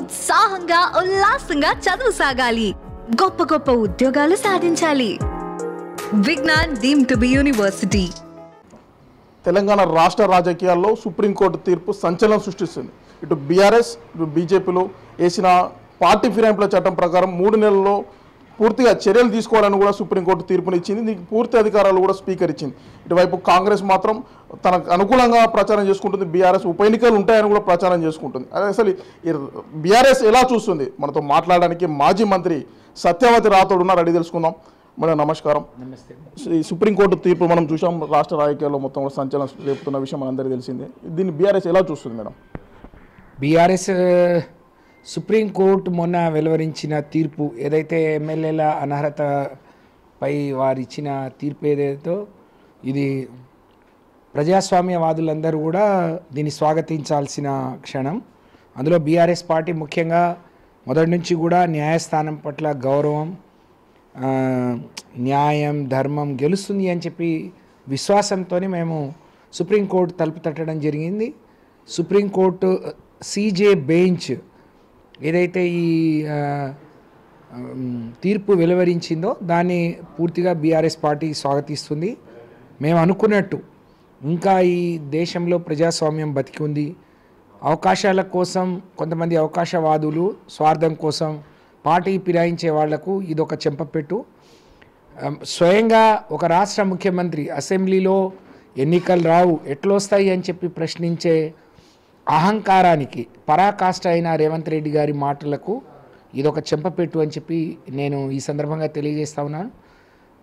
ఉత్సాహంగా ఉల్లాసంగా చదువు సాగాలి, గొప్ప గొప్ప ఉద్యోగాలు సాధించాలి. Vignan deemed to be university. Telangana రాష్ట్ర రాజకీయాల్లో సుప్రీంకోర్టు తీర్పు సంచలనం సృష్టిస్తుంది. ఇటు బీఆర్ఎస్ ఇటు బీజేపీలో వేసిన పార్టీ ఫిరాయింపుల చట్టం ప్రకారం 3 నెలల్లో పూర్తిగా చర్యలు తీసుకోవాలని కూడా సుప్రీంకోర్టు తీర్పునిచ్చింది. దీనికి పూర్తి అధికారాలు కూడా స్పీకర్ ఇచ్చింది. ఇటువైపు కాంగ్రెస్ మాత్రం తనకు అనుకూలంగా ప్రచారం చేసుకుంటుంది. బీఆర్ఎస్ ఉప ఎన్నికలు ఉంటాయని కూడా ప్రచారం చేసుకుంటుంది. అదే అసలు ఈ బీఆర్ఎస్ ఎలా చూస్తుంది? మనతో మాట్లాడడానికి మాజీ మంత్రి సత్యవతి రాథోడ్ ఉన్నారు, అడిగి తెలుసుకుందాం. మేడం నమస్కారం. ఈ సుప్రీంకోర్టు తీర్పు మనం చూసాం, రాష్ట్ర రాజకీయాల్లో మొత్తం కూడా సంచలనం రేపుతున్న విషయం మనందరికీ తెలిసిందే. దీన్ని బీఆర్ఎస్ ఎలా చూస్తుంది మేడం? బీఆర్ఎస్ సుప్రీంకోర్టు మొన్న వెలువరించిన తీర్పు ఏదైతే ఎమ్మెల్యేల అనర్హతపై వారు ఇచ్చిన తీర్పు ఏదైతే ఇది ప్రజాస్వామ్యవాదులందరూ కూడా దీన్ని స్వాగతించాల్సిన క్షణం. అందులో బీఆర్ఎస్ పార్టీ ముఖ్యంగా మొదటి నుంచి కూడా న్యాయస్థానం పట్ల గౌరవం, న్యాయం ధర్మం గెలుస్తుంది అని చెప్పి విశ్వాసంతోనే మేము సుప్రీంకోర్టు తలుపు తట్టడం జరిగింది. సుప్రీంకోర్టు సీజే బెంచ్ ఏదైతే ఈ తీర్పు వెలువరించిందో దాన్ని పూర్తిగా బీఆర్ఎస్ పార్టీ స్వాగతిస్తుంది. మేము అనుకున్నట్టు ఇంకా ఈ దేశంలో ప్రజాస్వామ్యం బతికి ఉంది. అవకాశాల కోసం కొంతమంది అవకాశవాదులు స్వార్థం కోసం పార్టీ ఫిరాయించే వాళ్లకు ఇదొక చెంపపెట్టు. స్వయంగా ఒక రాష్ట్ర ముఖ్యమంత్రి అసెంబ్లీలో ఎన్నికలు రావు ఎట్లొస్తాయి అని చెప్పి ప్రశ్నించే అహంకారానికి పరాకాష్ట అయిన రేవంత్ రెడ్డి గారి మాటలకు ఇదొక చెంపపెట్టు అని చెప్పి నేను ఈ సందర్భంగా తెలియజేస్తా ఉన్నాను.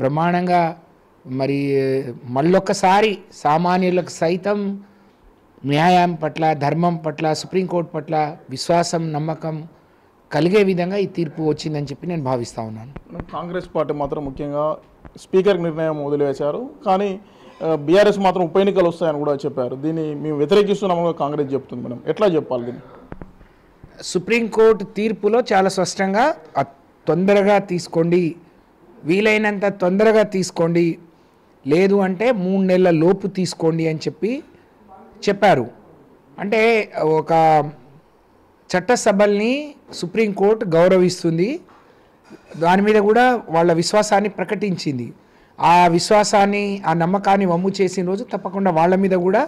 బ్రహ్మాండంగా మరి మళ్ళొక్కసారి సామాన్యులకు సైతం న్యాయం పట్ల ధర్మం పట్ల సుప్రీంకోర్టు పట్ల విశ్వాసం నమ్మకం కలిగే విధంగా ఈ తీర్పు వచ్చిందని చెప్పి నేను భావిస్తూ ఉన్నాను. కాంగ్రెస్ పార్టీ మాత్రం ముఖ్యంగా స్పీకర్ నిర్ణయం వదిలివేశారు, కానీ బీఆర్ఎస్ మాత్రం ఉప ఎన్నికలు వస్తాయని కూడా చెప్పారు. దీన్ని మేము వ్యతిరేకిస్తున్నామని కాంగ్రెస్ చెప్తుంది. మేడం ఎట్లా చెప్పాలి దీన్ని? సుప్రీంకోర్టు తీర్పులో చాలా స్పష్టంగా తొందరగా తీసుకోండి, వీలైనంత తొందరగా తీసుకోండి, లేదు అంటే 3 నెలల లోపు తీసుకోండి అని చెప్పి చెప్పారు. అంటే ఒక చట్టసభల్ని సుప్రీంకోర్టు గౌరవిస్తుంది, దాని మీద కూడా వాళ్ళ విశ్వాసాన్ని ప్రకటించింది. ఆ విశ్వాసాన్ని ఆ నమ్మకాన్ని వమ్ము చేసిన రోజు తప్పకుండా వాళ్ళ మీద కూడా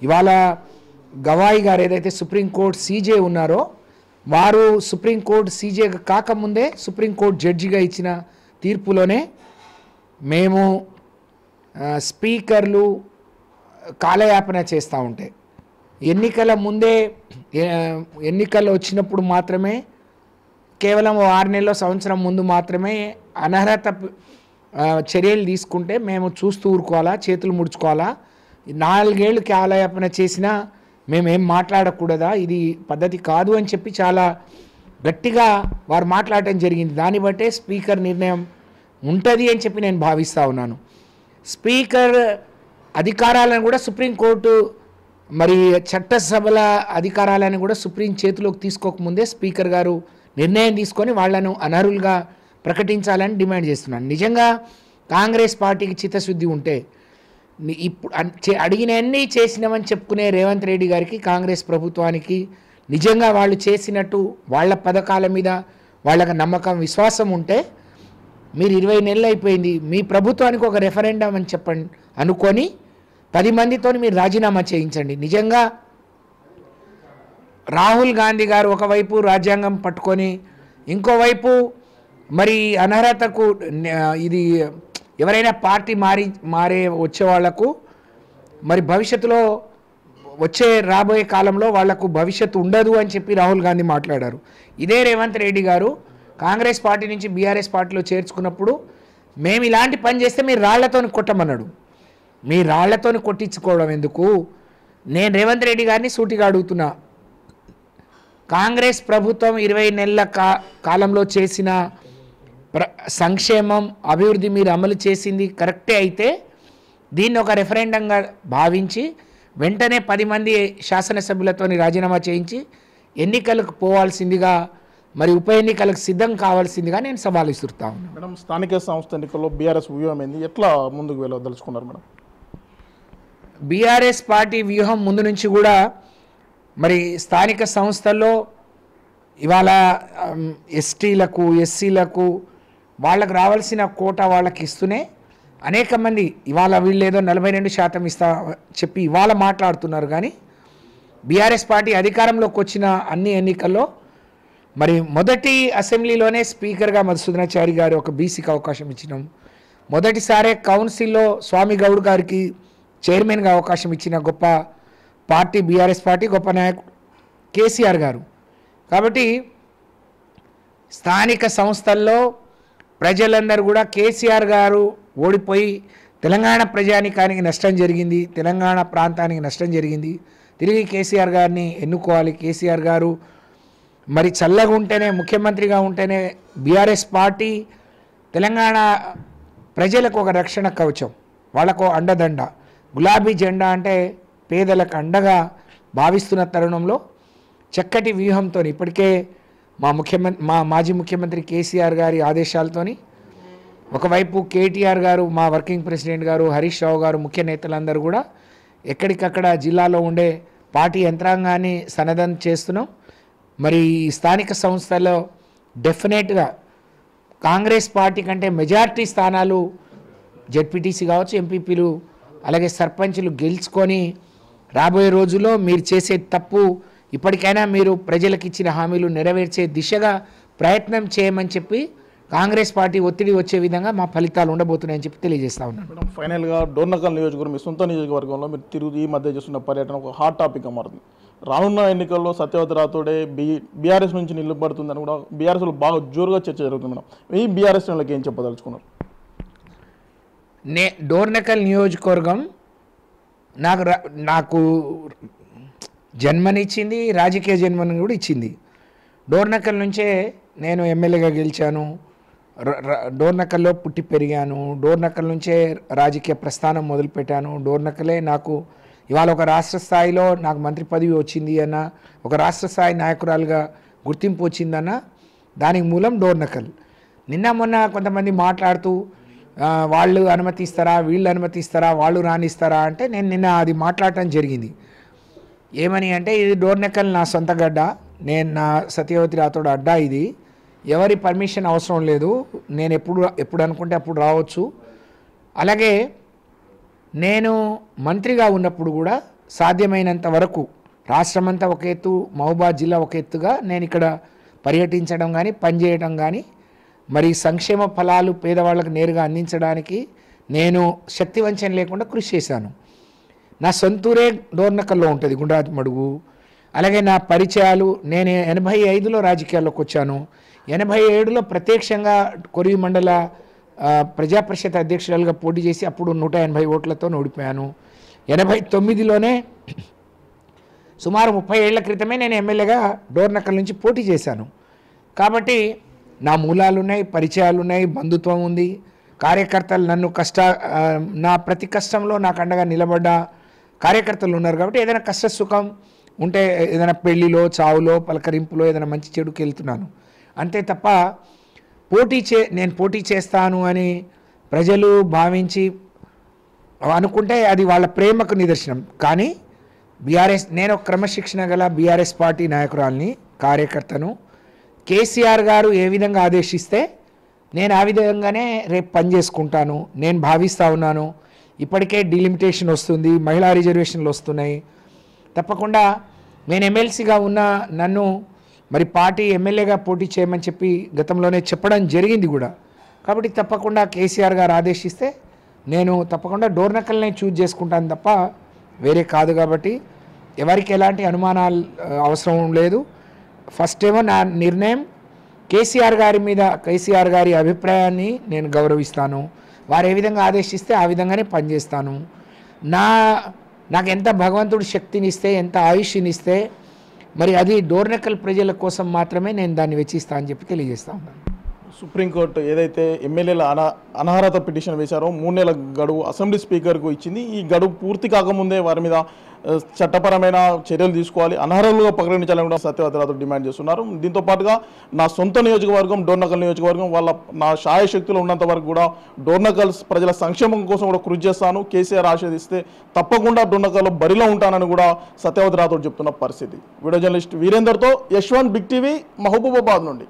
ఇవాళ గవాయి గారు ఏదైతే సుప్రీంకోర్టు సీజే ఉన్నారో వారు సుప్రీంకోర్టు సీజే కాకముందే సుప్రీంకోర్టు జడ్జిగా ఇచ్చిన తీర్పులోనే మేము స్పీకర్లు కాలయాపన చేస్తూ ఉంటే ఎన్నికల ముందే ఎన్నికలు వచ్చినప్పుడు మాత్రమే కేవలం 6 నెలల సంవత్సరం ముందు మాత్రమే అనర్హత చర్యలు తీసుకుంటే మేము చూస్తూ ఊరుకోవాలా, చేతులు ముడుచుకోవాలా? 4 ఏళ్ళు కాలయాపన చేసినా మేమేం మాట్లాడకూడదా? ఇది పద్ధతి కాదు అని చెప్పి చాలా గట్టిగా వారు మాట్లాడటం జరిగింది. దాన్ని బట్టే స్పీకర్ నిర్ణయం ఉంటుంది అని చెప్పి నేను భావిస్తూ ఉన్నాను. స్పీకర్ అధికారాలను కూడా సుప్రీంకోర్టు మరి చట్టసభల అధికారాలను కూడా సుప్రీం చేతిలోకి తీసుకోకముందే స్పీకర్ గారు నిర్ణయం తీసుకొని వాళ్లను అనర్హులుగా ప్రకటించాలని డిమాండ్ చేస్తున్నాను. నిజంగా కాంగ్రెస్ పార్టీకి చిత్తశుద్ధి ఉంటే ఇప్పుడు అడిగినవన్నీ చేసినామని చెప్పుకునే రేవంత్ రెడ్డి గారికి కాంగ్రెస్ ప్రభుత్వానికి నిజంగా వాళ్ళు చేసినట్టు వాళ్ళ పథకాల మీద వాళ్ళకి నమ్మకం విశ్వాసం ఉంటే మీరు 20 నెలలు అయిపోయింది, మీ ప్రభుత్వానికి ఒక రెఫరెండం అని చెప్పండి అనుకొని 10 మందితో మీరు రాజీనామా చేయించండి. నిజంగా రాహుల్ గాంధీ గారు ఒకవైపు రాజ్యాంగం పట్టుకొని ఇంకోవైపు మరి అనర్హతకు ఇది ఎవరైనా పార్టీ మారే వచ్చే వాళ్లకు మరి భవిష్యత్తులో రాబోయే కాలంలో వాళ్లకు భవిష్యత్తు ఉండదు అని చెప్పి రాహుల్ గాంధీ మాట్లాడారు. ఇదే రేవంత్ రెడ్డి గారు కాంగ్రెస్ పార్టీ నుంచి బీఆర్ఎస్ పార్టీలో చేర్చుకున్నప్పుడు మేము ఇలాంటి పని చేస్తే మీరు రాళ్లతో కొట్టమన్నాడు. మీ రాళ్లతో కొట్టించుకోవడం ఎందుకు? నేను రేవంత్ రెడ్డి గారిని సూటిగా అడుగుతున్నా, కాంగ్రెస్ ప్రభుత్వం 20 నెలల కాలంలో చేసిన సంక్షేమం అభివృద్ధి మీరు అమలు చేసింది కరెక్టే అయితే దీన్ని ఒక రెఫరెండంగా భావించి వెంటనే 10 మంది శాసనసభ్యులతో రాజీనామా చేయించి ఎన్నికలకు పోవాల్సిందిగా మరి ఉప ఎన్నికలకు సిద్ధం కావాల్సిందిగా నేను సవాల్ విసురుతా ఉన్నాను. మేడం స్థానిక సంస్థ ఎన్నికల్లో బీఆర్ఎస్ వ్యూహం ఏంది, ఎట్లా ముందుకు వెళ్ళదలుచుకున్నారు మేడం? బీఆర్ఎస్ పార్టీ వ్యూహం ముందు నుంచి కూడా మరి స్థానిక సంస్థల్లో ఇవాళ ఎస్టీలకు ఎస్సీలకు వాళ్ళకు రావాల్సిన కోటా వాళ్ళకి ఇస్తూనే అనేక మంది ఇవాళ వీళ్ళు ఏదో 42% ఇస్తా చెప్పి ఇవాళ మాట్లాడుతున్నారు. కానీ బీఆర్ఎస్ పార్టీ అధికారంలోకి వచ్చిన అన్ని ఎన్నికల్లో మరి మొదటి అసెంబ్లీలోనే స్పీకర్గా మధుసూదనాచారి గారు ఒక బీసీకి అవకాశం ఇచ్చినాం. మొదటిసారే కౌన్సిల్లో స్వామి గౌడ్ గారికి చైర్మన్గా అవకాశం ఇచ్చిన గొప్ప పార్టీ బీఆర్ఎస్ పార్టీ, గొప్ప నాయకుడు కేసీఆర్ గారు. కాబట్టి స్థానిక సంస్థల్లో ప్రజలందరూ కూడా కేసీఆర్ గారు ఓడిపోయి తెలంగాణ ప్రజానికానికి నష్టం జరిగింది, తెలంగాణ ప్రాంతానికి నష్టం జరిగింది, తిరిగి కేసీఆర్ గారిని ఎన్నుకోవాలి, కేసీఆర్ గారు మరి చల్లగా ఉంటేనే ముఖ్యమంత్రిగా ఉంటేనే బీఆర్ఎస్ పార్టీ తెలంగాణ ప్రజలకు ఒక రక్షణ కవచం, వాళ్ళకు అండదండ, గులాబీ జెండా అంటే పేదలకు అండగా భావిస్తున్న తరుణంలో చక్కటి వ్యూహంతో ఇప్పటికే మా మాజీ ముఖ్యమంత్రి కేసీఆర్ గారి ఆదేశాలతోని ఒకవైపు కేటీఆర్ గారు, మా వర్కింగ్ ప్రెసిడెంట్ గారు, హరీష్ రావు గారు, ముఖ్య నేతలందరూ కూడా ఎక్కడికక్కడ జిల్లాలో ఉండే పార్టీ యంత్రాంగాన్ని సన్నద్ధం చేస్తున్నాం. మరి స్థానిక సంస్థల్లో డెఫినెట్గా కాంగ్రెస్ పార్టీ కంటే మెజార్టీ స్థానాలు జెడ్పీటీసీ కావచ్చు, ఎంపీపీలు అలాగే సర్పంచ్లు గెలుచుకొని రాబోయే రోజుల్లో మీరు చేసే తప్పు ఇప్పటికైనా మీరు ప్రజలకు ఇచ్చిన హామీలు నెరవేర్చే దిశగా ప్రయత్నం చేయమని చెప్పి కాంగ్రెస్ పార్టీ ఒత్తిడి వచ్చే విధంగా మా ఫలితాలు ఉండబోతున్నాయని చెప్పి తెలియజేస్తా ఉన్నాను. మేడం, ఫైనల్గా డోర్నకల్ నియోజకవర్గం మీ సొంత నియోజకవర్గంలో మీరు తిరుగు ఈ మధ్య చేస్తున్న పర్యటన ఒక హాట్ టాపిక్గా మారుతుంది. రానున్న ఎన్నికల్లో సత్యవతి రాథోడే బీఆర్ఎస్ నుంచి నిలబడుతుందని కూడా బీఆర్ఎస్లో బాగా జోరుగా చర్చ జరుగుతుంది. మేడం, ఈ బీఆర్ఎస్ వాళ్ళకి ఏం చెప్పదలుచుకున్నారు? డోర్నకల్ నియోజకవర్గం నాకు జన్మనిచ్చింది, రాజకీయ జన్మని కూడా ఇచ్చింది. డోర్నకల్ నుంచే నేను ఎమ్మెల్యేగా గెలిచాను, డోర్నకల్లో పుట్టి పెరిగాను, డోర్నకల్ నుంచే రాజకీయ ప్రస్థానం మొదలుపెట్టాను. డోర్నకలే నాకు ఇవాళ ఒక రాష్ట్ర స్థాయిలో నాకు మంత్రి పదవి వచ్చింది అన్న, ఒక రాష్ట్ర స్థాయి నాయకురాలుగా గుర్తింపు వచ్చిందన్న దానికి మూలం డోర్నకల్. నిన్న మొన్న కొంతమంది మాట్లాడుతూ వాళ్ళు అనుమతిస్తారా, వీళ్ళు అనుమతిస్తారా, వాళ్ళు రానిస్తారా అంటే నేను నిన్న అది మాట్లాడటం జరిగింది. ఏమని అంటే ఇది డోర్నకల్ నా సొంత గడ్డ, నా సత్యవతి రాథోడ్ అడ్డా, ఇది ఎవరి పర్మిషన్ అవసరం లేదు, నేను ఎప్పుడు అనుకుంటే అప్పుడు రావచ్చు. అలాగే నేను మంత్రిగా ఉన్నప్పుడు కూడా సాధ్యమైనంత వరకు రాష్ట్రమంతా ఒక ఎత్తు, మహబూబాద్ జిల్లా ఒక ఎత్తుగా నేను ఇక్కడ పర్యటించడం కానీ పనిచేయడం కానీ మరి సంక్షేమ ఫలాలు పేదవాళ్ళకు నేరుగా అందించడానికి నేను శక్తివంచన లేకుండా కృషి చేశాను. నా సొంతూరే డోర్నకల్లో ఉంటుంది, గుండ్రాతి మడుగు. అలాగే నా పరిచయాలు, నేను 85లో రాజకీయాల్లోకి వచ్చాను, 87లో ప్రత్యక్షంగా కొరివి మండల ప్రజాపరిషత్ అధ్యక్షురాలుగా పోటీ చేసి అప్పుడు 180 ఓట్లతో ఓడిపోయాను. 89లోనే సుమారు 30 ఏళ్ల క్రితమే నేను ఎమ్మెల్యేగా డోర్నకల్ నుంచి పోటీ చేశాను. కాబట్టి నా మూలాలు ఉన్నాయి, పరిచయాలు ఉన్నాయి, బంధుత్వం ఉంది. కార్యకర్తలు నన్ను నా ప్రతి కష్టంలో నాకు అండగా నిలబడ్డ కార్యకర్తలు ఉన్నారు. కాబట్టి ఏదైనా కష్ట సుఖం ఉంటే, ఏదైనా పెళ్లిలో, చావులో, పలకరింపులో, ఏదైనా మంచి చెడుకి వెళ్తున్నాను అంతే తప్ప నేను పోటీ చేస్తాను అని ప్రజలు భావించి అనుకుంటే అది వాళ్ళ ప్రేమకు నిదర్శనం. కానీ నేను క్రమశిక్షణ గల బీఆర్ఎస్ పార్టీ నాయకురాల్ని, కార్యకర్తను. కేసీఆర్ గారు ఏ విధంగా ఆదేశిస్తే నేను ఆ విధంగానే రేపు పనిచేసుకుంటాను నేను భావిస్తూ ఉన్నాను. ఇప్పటికే డిలిమిటేషన్ వస్తుంది, మహిళా రిజర్వేషన్లు వస్తున్నాయి. తప్పకుండా నేను ఎమ్మెల్సీగా ఉన్న నన్ను మరి పార్టీ ఎమ్మెల్యేగా పోటీ చేయమని చెప్పి గతంలోనే చెప్పడం జరిగింది కూడా. కాబట్టి తప్పకుండా కేసీఆర్ గారు ఆదేశిస్తే నేను తప్పకుండా డోర్నకల్నే చూజ్ చేసుకుంటాను తప్ప వేరే కాదు. కాబట్టి ఎవరికి ఎలాంటి అనుమానాలు అవసరం లేదు. ఫస్ట్ ఏమో నా నిర్ణయం కేసీఆర్ గారి అభిప్రాయాన్ని నేను గౌరవిస్తాను. వారు ఏ విధంగా ఆదేశిస్తే ఆ విధంగానే పనిచేస్తాను. నాకు ఎంత భగవంతుడు శక్తినిస్తే, ఎంత ఆయుష్నిస్తే మరి అది డోర్నకల్ ప్రజల కోసం మాత్రమే నేను దాన్ని వెచ్చిస్తా అని చెప్పి తెలియజేస్తా ఉన్నాను. సుప్రీంకోర్టు ఏదైతే ఎమ్మెల్యేల అనర్హత పిటిషన్ వేశారో 3 నెలల గడువు అసెంబ్లీ స్పీకర్కు ఇచ్చింది. ఈ గడువు పూర్తి కాకముందే వారి మీద చట్టపరమైన చర్యలు తీసుకోవాలి, అనర్హులుగా పరిగణించాలని కూడా సత్యవతి రాథోడ్ డిమాండ్ చేస్తున్నారు. దీంతో పాటుగా నా సొంత నియోజకవర్గం డోర్నకల్ నియోజకవర్గం వాళ్ళ నా శాయశక్తులు ఉన్నంత వరకు కూడా డోర్నకల్ ప్రజల సంక్షేమం కోసం కూడా కృషి చేస్తాను, కేసీఆర్ ఆశీర్దిస్తే తప్పకుండా డోర్నకల్లో బరిలో ఉంటానని కూడా సత్యవతి రాథోడ్ చెప్తున్న పరిస్థితి. వీడియో జర్నలిస్ట్ వీరేందర్తో యశ్వంత్, బిగ్ టీవీ, మహబూబాబాద్ నుండి.